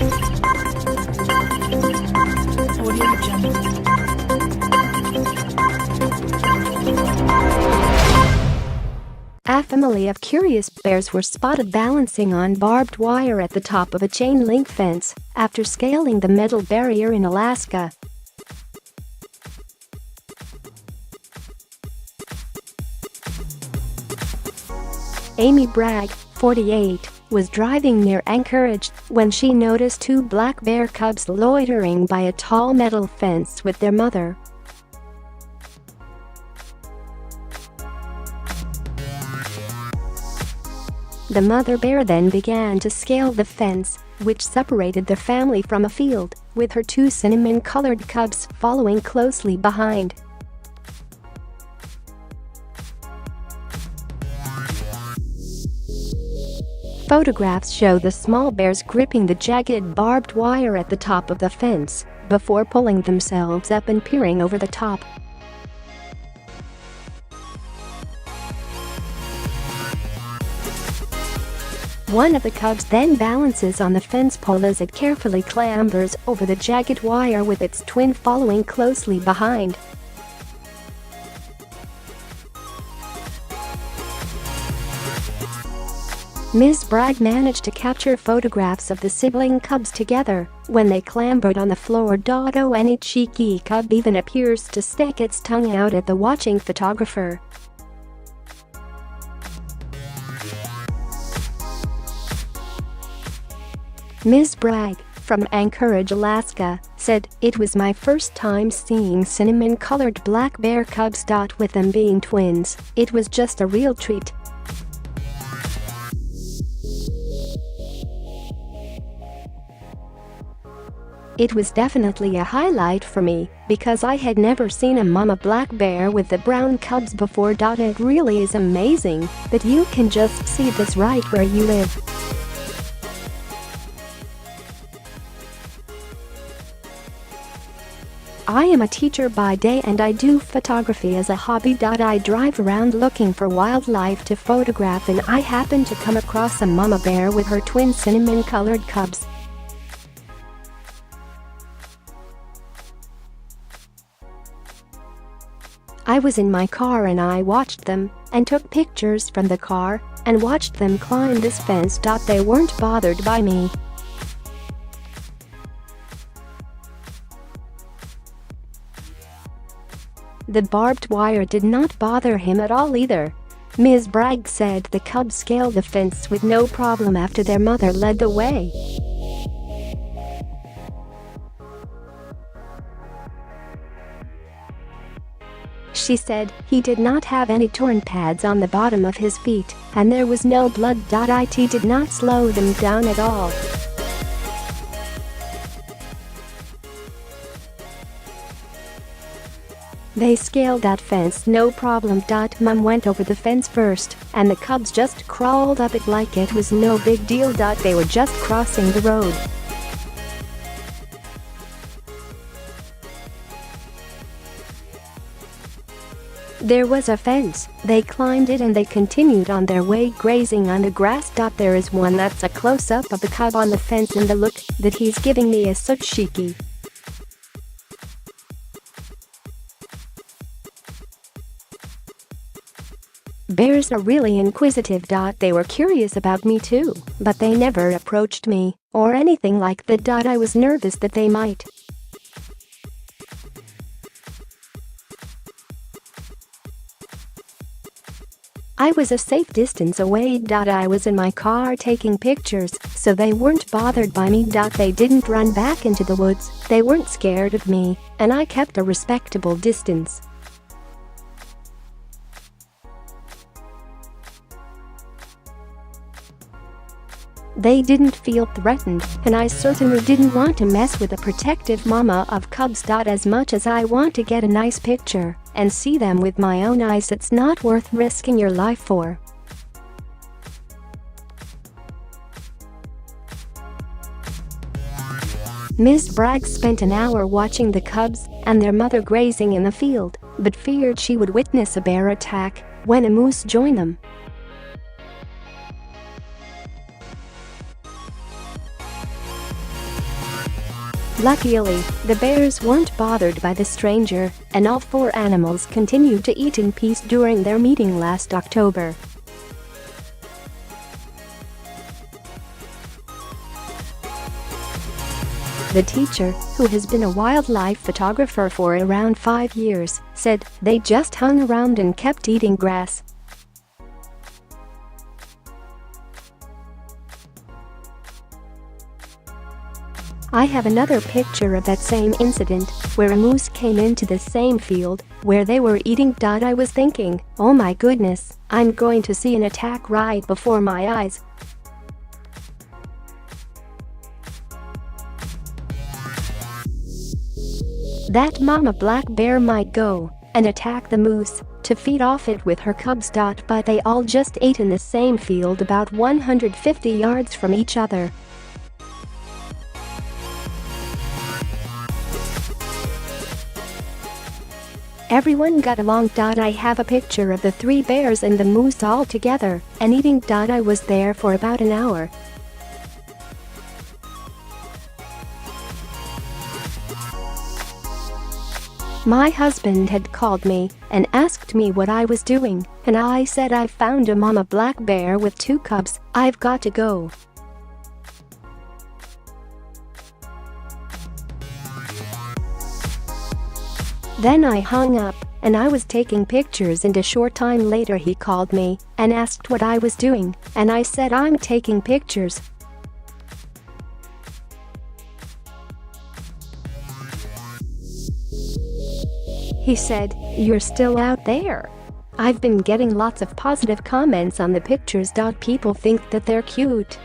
A family of curious bears were spotted balancing on barbed wire at the top of a chain-link fence after scaling the metal barrier in Alaska. Amy Bragg, 48, was driving near Anchorage when she noticed two black bear cubs loitering by a tall metal fence with their mother. The mother bear then began to scale the fence, which separated the family from a field, with her two cinnamon-colored cubs following closely behind. Photographs show the small bears gripping the jagged barbed wire at the top of the fence before pulling themselves up and peering over the top. One of the cubs then balances on the fence pole as it carefully clambers over the jagged wire with its twin following closely behind. Ms. Bragg managed to capture photographs of the sibling cubs together when they clambered on the floor. Any cheeky cub even appears to stick its tongue out at the watching photographer. Ms. Bragg, from Anchorage, Alaska, said, "It was my first time seeing cinnamon-colored black bear cubs. With them being twins, it was just a real treat." "It was definitely a highlight for me because I had never seen a mama black bear with the brown cubs before. It really is amazing that you can just see this right where you live." "I am a teacher by day and I do photography as a hobby. I drive around looking for wildlife to photograph and I happened to come across a mama bear with her twin cinnamon-colored cubs. I was in my car and I watched them and took pictures from the car and watched them climb this fence. They weren't bothered by me." The barbed wire did not bother him at all either. Ms. Bragg said the cubs scaled the fence with no problem after their mother led the way. She said he did not have any torn pads on the bottom of his feet and there was no blood. It did not slow them down at all. "They scaled that fence no problem. Mom went over the fence first and the cubs just crawled up it like it was no big deal. They were just crossing the road." There was a fence, they climbed it and they continued on their way grazing on the grass. There is one that's a close-up of the cub on the fence and the look that he's giving me is so cheeky. Bears are really inquisitive. They were curious about me too, but they never approached me or anything like that. I was nervous that they might. I was a safe distance away. I was in my car taking pictures, so they weren't bothered by me. They didn't run back into the woods, they weren't scared of me, and I kept a respectable distance. They didn't feel threatened, and I certainly didn't want to mess with a protective mama of cubs. As much as I want to get a nice picture and see them with my own eyes, it's not worth risking your life for. Ms. Bragg spent an hour watching the cubs and their mother grazing in the field, but feared she would witness a bear attack when a moose joined them. Luckily, the bears weren't bothered by the stranger, and all 4 animals continued to eat in peace during their meeting last October. The teacher, who has been a wildlife photographer for around 5 years, said they just hung around and kept eating grass. I have another picture of that same incident, where a moose came into the same field where they were eating. I was thinking, oh my goodness, I'm going to see an attack right before my eyes. That mama black bear might go and attack the moose to feed off it with her cubs. But they all just ate in the same field about 150 yards from each other. Everyone got along. I have a picture of the 3 bears and the moose all together and eating. I was there for about an hour. My husband had called me and asked me what I was doing, and I said I found a mama black bear with 2 cubs, I've got to go. Then I hung up, and I was taking pictures, and a short time later he called me and asked what I was doing, and I said I'm taking pictures. He said, "You're still out there?" I've been getting lots of positive comments on the pictures. People think that they're cute.